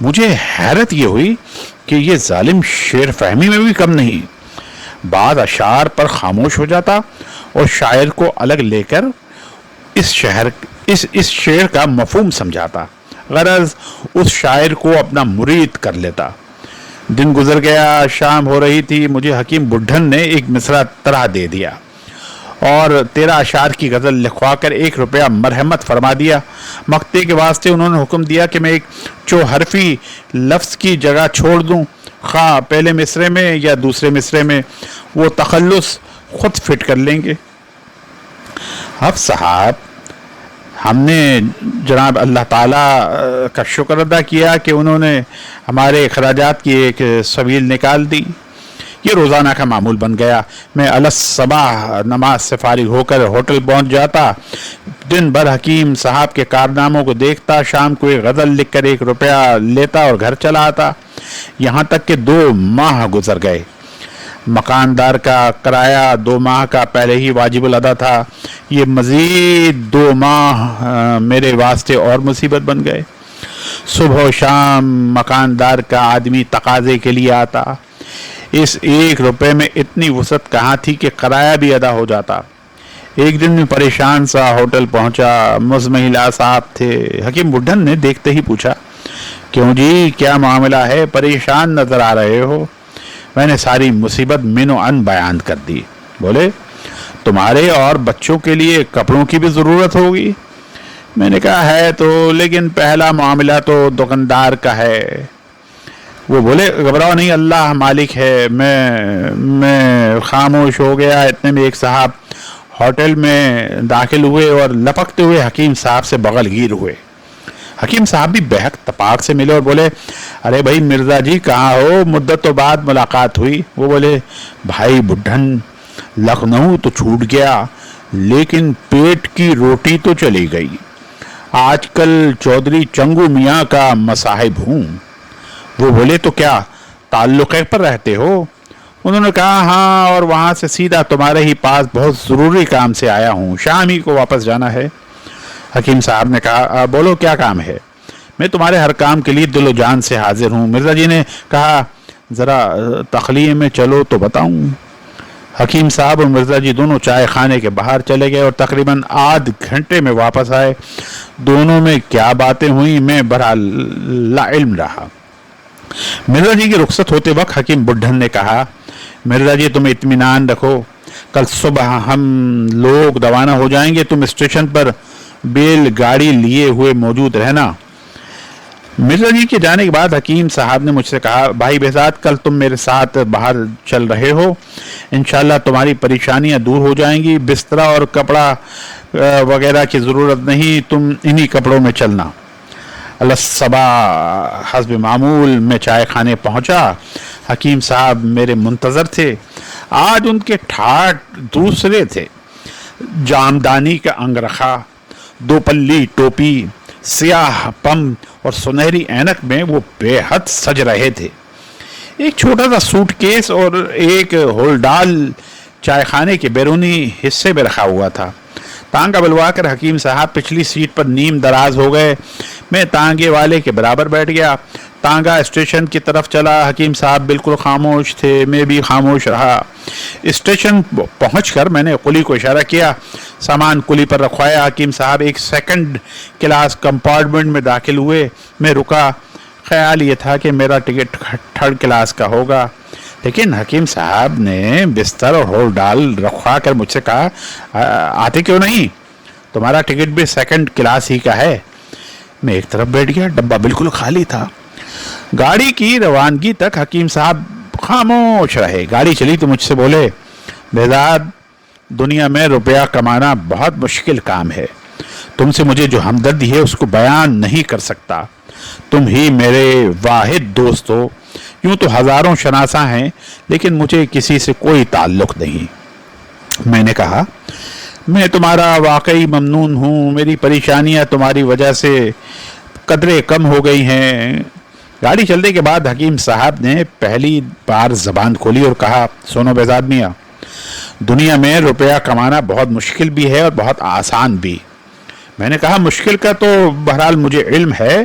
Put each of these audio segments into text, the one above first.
مجھے حیرت یہ ہوئی کہ یہ ظالم شعر فہمی میں بھی کم نہیں. بعض اشعار پر خاموش ہو جاتا اور شاعر کو الگ لے کر اس شعر کا مفہوم سمجھاتا. غرض اس شاعر کو اپنا مرید کر لیتا. دن گزر گیا، شام ہو رہی تھی. مجھے حکیم بڈھن نے ایک مصرع طرح دے دیا اور 13 اشعار کی غزل لکھوا کر 1 روپیہ مرحمت فرما دیا. مقطع کے واسطے انہوں نے حکم دیا کہ میں ایک چوحرفی لفظ کی جگہ چھوڑ دوں، خواہ پہلے مصرے میں یا دوسرے مصرے میں. وہ تخلص خود فٹ کر لیں گے. اب صاحب، ہم نے جناب اللہ تعالیٰ کا شکر ادا کیا کہ انہوں نے ہمارے اخراجات کی ایک سبیل نکال دی. یہ روزانہ کا معمول بن گیا. میں الصبح نماز سے فارغ ہو کر ہوٹل پہنچ جاتا، دن بھر حکیم صاحب کے کارناموں کو دیکھتا، شام کو ایک غزل لکھ کر 1 روپیہ لیتا اور گھر چلا آتا. یہاں تک کہ 2 ماہ گزر گئے. مکاندار کا کرایہ 2 ماہ کا پہلے ہی واجب الادا تھا. یہ مزید 2 ماہ میرے واسطے اور مصیبت بن گئے. صبح و شام مکاندار کا آدمی تقاضے کے لیے آتا. اس 1 روپے میں اتنی وسعت کہاں تھی کہ کرایہ بھی ادا ہو جاتا. ایک دن میں پریشان سا ہوٹل پہنچا. مزمحلہ صاحب تھے. حکیم بڈھن نے دیکھتے ہی پوچھا، کیوں جی، کیا معاملہ ہے؟ پریشان نظر آ رہے ہو. میں نے ساری مصیبت من و ان بیان کر دی. بولے، تمہارے اور بچوں کے لیے کپڑوں کی بھی ضرورت ہوگی. میں نے کہا ہے تو، لیکن پہلا معاملہ تو دکاندار کا ہے. وہ بولے، گھبراؤ نہیں، اللہ مالک ہے. میں خاموش ہو گیا. اتنے میں ایک صاحب ہوٹل میں داخل ہوئے اور لپکتے ہوئے حکیم صاحب سے بغل گیر ہوئے. حکیم صاحب بھی بہک تپاک سے ملے اور بولے، ارے بھائی مرزا جی کہاں ہو؟ مدت تو بعد ملاقات ہوئی. وہ بولے، بھائی بڈھن، لکھنؤ تو چھوٹ گیا لیکن پیٹ کی روٹی تو چلی گئی. آج کل چودھری چنگو میاں کا مصاحب ہوں. وہ بولے، تو کیا تعلقے پر رہتے ہو؟ انہوں نے کہا، ہاں، اور وہاں سے سیدھا تمہارے ہی پاس بہت ضروری کام سے آیا ہوں. شام ہی کو واپس جانا ہے. حکیم صاحب نے کہا، بولو کیا کام ہے؟ میں تمہارے ہر کام کے لیے دل و جان سے حاضر ہوں. مرزا جی نے کہا، ذرا تخلیے میں چلو تو بتاؤں. حکیم صاحب اور مرزا جی دونوں چائے خانے کے باہر چلے گئے اور تقریباً آدھ گھنٹے میں واپس آئے. دونوں میں کیا باتیں ہوئیں میں بہرحال لا علم رہا. مرزا جی کی رخصت ہوتے وقت حکیم بڈھن نے کہا، مرزا جی تم اطمینان رکھو، کل صبح ہم لوگ روانہ ہو جائیں گے. تم اسٹیشن پر بیل گاڑی لیے ہوئے موجود رہنا. مرزا جی کے جانے کے بعد حکیم صاحب نے مجھ سے کہا، بھائی بہزاد، کل تم میرے ساتھ باہر چل رہے ہو. انشاءاللہ تمہاری پریشانیاں دور ہو جائیں گی. بستر اور کپڑا وغیرہ کی ضرورت نہیں، تم انہی کپڑوں میں چلنا. الصبح حسب معمول میں چائے خانے پہنچا. حکیم صاحب میرے منتظر تھے. آج ان کے ٹھاٹ دوسرے تھے. جامدانی کا انگرخا، 2 پلی ٹوپی، سیاہ پم اور سنہری اینک میں وہ بے حد سج رہے تھے. ایک چھوٹا سا سوٹ کیس اور ایک ہولڈال چائے خانے کے بیرونی حصے میں رکھا ہوا تھا. تانگا بلوا کر حکیم صاحب پچھلی سیٹ پر نیم دراز ہو گئے. میں تانگے والے کے برابر بیٹھ گیا. تانگا اسٹیشن کی طرف چلا. حکیم صاحب بالکل خاموش تھے. میں بھی خاموش رہا. اسٹیشن پہنچ کر میں نے قلی کو اشارہ کیا. سامان قلی پر رکھوایا. حکیم صاحب ایک 2nd کلاس کمپارٹمنٹ میں داخل ہوئے. میں رکا. خیال یہ تھا کہ میرا ٹکٹ 3rd کلاس کا ہوگا، لیکن حکیم صاحب نے بستر اور ہول ڈال رکھوا کر مجھ سے کہا، آتے کیوں نہیں؟ تمہارا ٹکٹ بھی 2nd کلاس ہی کا ہے. میں ایک طرف بیٹھ گیا. ڈبہ بالکل خالی تھا. گاڑی کی روانگی تک حکیم صاحب خاموش رہے. گاڑی چلی تو مجھ سے بولے، بہزاد، دنیا میں روپیہ کمانا بہت مشکل کام ہے. تم سے مجھے جو ہمدردی ہے اس کو بیان نہیں کر سکتا. تم ہی میرے واحد دوست ہو. یوں تو ہزاروں شناساں ہیں لیکن مجھے کسی سے کوئی تعلق نہیں. میں نے کہا، میں تمہارا واقعی ممنون ہوں. میری پریشانیاں تمہاری وجہ سے قدرے کم ہو گئی ہیں. گاڑی چلنے کے بعد حکیم صاحب نے پہلی بار زبان کھولی اور کہا، سنو بہزاد میاں، دنیا میں روپیہ کمانا بہت مشکل بھی ہے اور بہت آسان بھی. میں نے کہا، مشکل کا تو بہرحال مجھے علم ہے،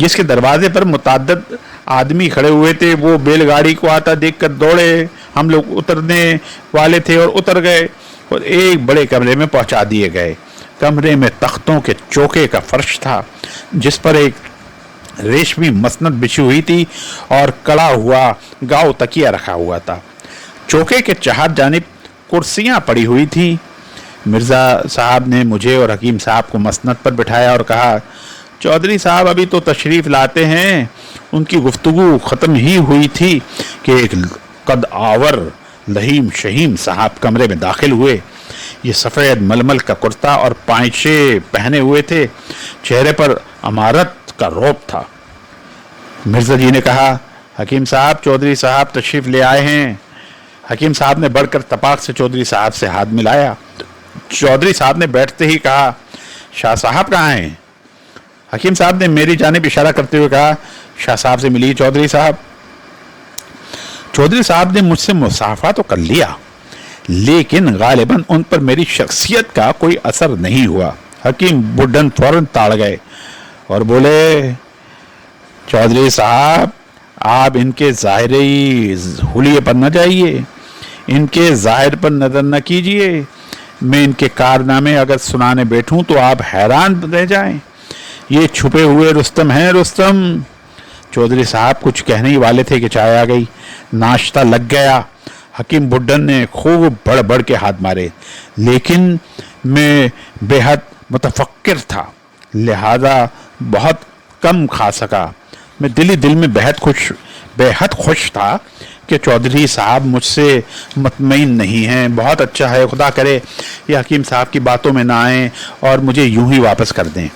جس کے دروازے پر متعدد آدمی کھڑے ہوئے تھے. وہ بیل گاڑی کو آتا دیکھ کر دوڑے. ہم لوگ اترنے والے تھے اور اتر گئے اور ایک بڑے کمرے میں پہنچا دیے گئے. کمرے میں تختوں کے چوکے کا فرش تھا جس پر ایک ریشمی مسند بچھی ہوئی تھی اور کڑا ہوا گاؤ تکیہ رکھا ہوا تھا. چوکے کے چہار جانب کرسیاں پڑی ہوئی تھیں. مرزا صاحب نے مجھے اور حکیم صاحب کو مسند پر بٹھایا اور کہا, چودھری صاحب ابھی تو تشریف لاتے ہیں. ان کی گفتگو ختم ہی ہوئی تھی کہ ایک قد آور لہیم شہیم صاحب کمرے میں داخل ہوئے. یہ سفید ململ کا کرتا اور پائچے پہنے ہوئے تھے. چہرے پر امارت کا رعب تھا. مرزا جی نے کہا, حکیم صاحب چودھری صاحب تشریف لے آئے ہیں. حکیم صاحب نے بڑھ کر تپاک سے چودھری صاحب سے ہاتھ ملایا. چودھری صاحب نے بیٹھتے ہی کہا, شاہ صاحب کہاں ہیں؟ حکیم صاحب نے میری جانب اشارہ کرتے ہوئے کہا, شاہ صاحب سے ملی چودھری صاحب. چودھری صاحب نے مجھ سے مصافحہ تو کر لیا لیکن غالباً ان پر میری شخصیت کا کوئی اثر نہیں ہوا. حکیم بڈھن فوراً تاڑ گئے اور بولے, چودھری صاحب آپ ان کے ظاہری حلیے پر نہ جائیے, ان کے ظاہر پر نظر نہ کیجیے. میں ان کے کارنامے اگر سنانے بیٹھوں تو آپ حیران رہ جائیں. یہ چھپے ہوئے رستم ہیں, رستم. چودھری صاحب کچھ کہنے ہی والے تھے کہ چائے آ گئی. ناشتہ لگ گیا. حکیم بڈھن نے خوب بڑھ بڑھ کے ہاتھ مارے لیکن میں بے حد متفکر تھا لہذا بہت کم کھا سکا. میں دل میں بے حد خوش تھا کہ چودھری صاحب مجھ سے مطمئن نہیں ہیں. بہت اچھا ہے, خدا کرے یہ حکیم صاحب کی باتوں میں نہ آئیں اور مجھے یوں ہی واپس کر دیں.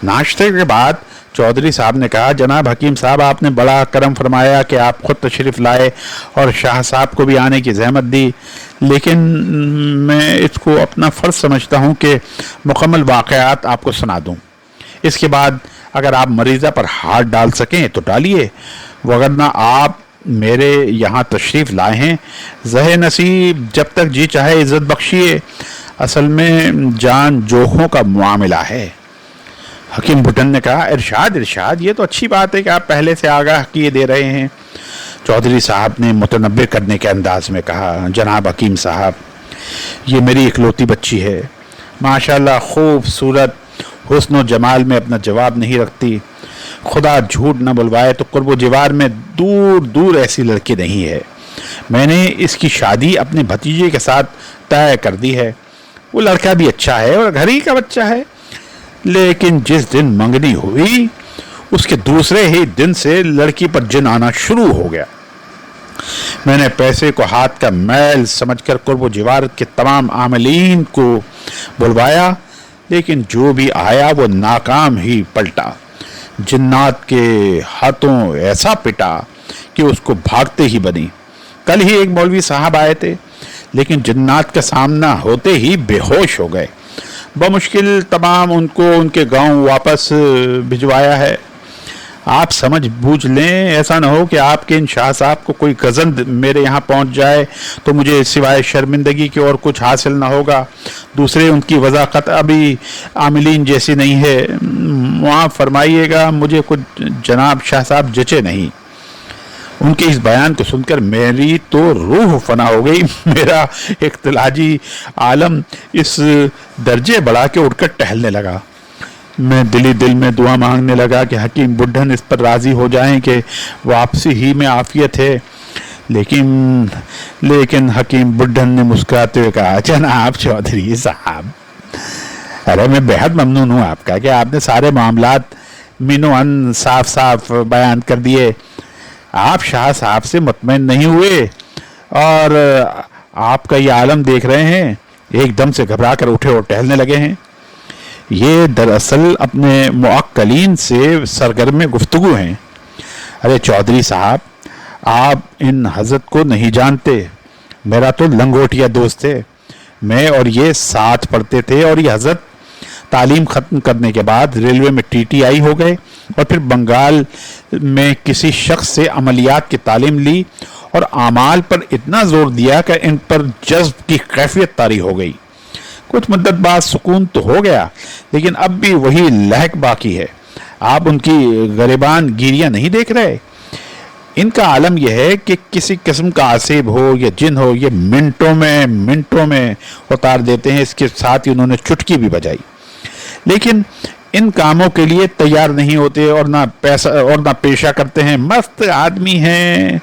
ناشتے کے بعد چودھری صاحب نے کہا, جناب حکیم صاحب آپ نے بڑا کرم فرمایا کہ آپ خود تشریف لائے اور شاہ صاحب کو بھی آنے کی زحمت دی, لیکن میں اس کو اپنا فرض سمجھتا ہوں کہ مکمل واقعات آپ کو سنا دوں. اس کے بعد اگر آپ مریضہ پر ہاتھ ڈال سکیں تو ڈالیے, وگرنہ آپ میرے یہاں تشریف لائے ہیں, زہ نصیب جب تک جی چاہے عزت بخشیے. اصل میں جان جوخوں کا معاملہ ہے. حکیم بڈھن نے کہا, ارشاد ارشاد, یہ تو اچھی بات ہے کہ آپ پہلے سے آگاہ کیے دے رہے ہیں. چودھری صاحب نے متنبع کرنے کے انداز میں کہا, جناب حکیم صاحب یہ میری اکلوتی بچی ہے, ماشاءاللہ خوبصورت, حسن و جمال میں اپنا جواب نہیں رکھتی. خدا جھوٹ نہ بلوائے تو قرب و جوار میں دور دور ایسی لڑکی نہیں ہے. میں نے اس کی شادی اپنے بھتیجے کے ساتھ طے کر دی ہے. وہ لڑکا بھی اچھا ہے اور گھر ہی کا بچہ ہے, لیکن جس دن منگنی ہوئی اس کے دوسرے ہی دن سے لڑکی پر جن آنا شروع ہو گیا. میں نے پیسے کو ہاتھ کا میل سمجھ کر قرب و جوار کے تمام عاملین کو بلوایا, لیکن جو بھی آیا وہ ناکام ہی پلٹا. جنات کے ہاتھوں ایسا پٹا کہ اس کو بھاگتے ہی بنی. کل ہی ایک مولوی صاحب آئے تھے لیکن جنات کا سامنا ہوتے ہی بے ہوش ہو گئے. بمشکل تمام ان کو ان کے گاؤں واپس بھجوایا ہے. آپ سمجھ بوجھ لیں, ایسا نہ ہو کہ آپ کے ان شاہ صاحب کو کوئی گزند میرے یہاں پہنچ جائے تو مجھے سوائے شرمندگی کے اور کچھ حاصل نہ ہوگا. دوسرے ان کی وضاحت ابھی عاملین جیسی نہیں ہے. معاف فرمائیے گا, مجھے کچھ جناب شاہ صاحب جچے نہیں. ان کے اس بیان کو سن کر میری تو روح فنا ہو گئی. میرا اختلاجی عالم اس درجے بڑھا کے اٹھ کر ٹہلنے لگا. میں دل میں دعا مانگنے لگا کہ حکیم بڈھن اس پر راضی ہو جائیں کہ واپسی ہی میں عافیت ہے. لیکن حکیم بڈھن نے مسکراتے ہوئے کہا, جناب چودھری صاحب, ارے میں بے حد ممنون ہوں آپ کا کہ آپ نے سارے معاملات مینو ان صاف بیان کر دیے. آپ شاہ صاحب سے مطمئن نہیں ہوئے اور آپ کا یہ عالم دیکھ رہے ہیں, ایک دم سے گھبرا کر اٹھے اور ٹہلنے لگے ہیں. یہ دراصل اپنے معقلین سے سرگرم گفتگو ہیں. ارے چودھری صاحب, آپ ان حضرت کو نہیں جانتے. میرا تو لنگوٹیا دوست ہے. میں اور یہ ساتھ پڑھتے تھے اور یہ حضرت تعلیم ختم کرنے کے بعد ریلوے میں TTI ہو گئے اور پھر بنگال میں کسی شخص سے عملیات کی تعلیم لی اور اعمال پر اتنا زور دیا کہ ان پر جذب کی کیفیت طاری ہو گئی. کچھ مدت بعد سکون تو ہو گیا لیکن اب بھی وہی لہک باقی ہے. آپ ان کی گریبان گیریاں نہیں دیکھ رہے؟ ان کا عالم یہ ہے کہ کسی قسم کا عصیب ہو یا جن ہو، یہ منٹوں میں اتار دیتے ہیں۔ اس کے ساتھ ہی انہوں نے چٹکی بھی بجائی، لیکن ان کاموں کے لیے تیار نہیں ہوتے اور نہ پیسہ اور نہ پیشہ کرتے ہیں۔ مست آدمی ہیں۔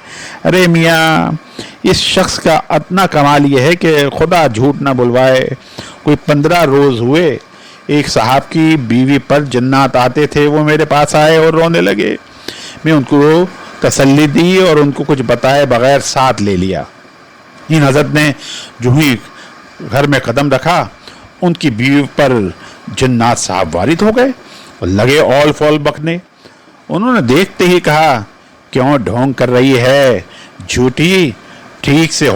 ارے میاں، اس شخص کا اتنا کمال یہ ہے کہ خدا جھوٹ نہ بلوائے، کوئی 15 روز ہوئے، ایک صاحب کی بیوی پر جنات آتے تھے، وہ میرے پاس آئے اور رونے لگے۔ میں ان کو تسلی دی اور ان کو کچھ بتائے بغیر ساتھ لے لیا۔ ان حضرت نے جو ہی گھر میں قدم رکھا، ان کی بیوی پر جنات صاحب وارد ہو گئے اور لگے اول فول بکنے۔ انہوں نے دیکھتے ہی کہا، کیوں ڈھونگ کر رہی ہے جھوٹی، ٹھیک سے ہو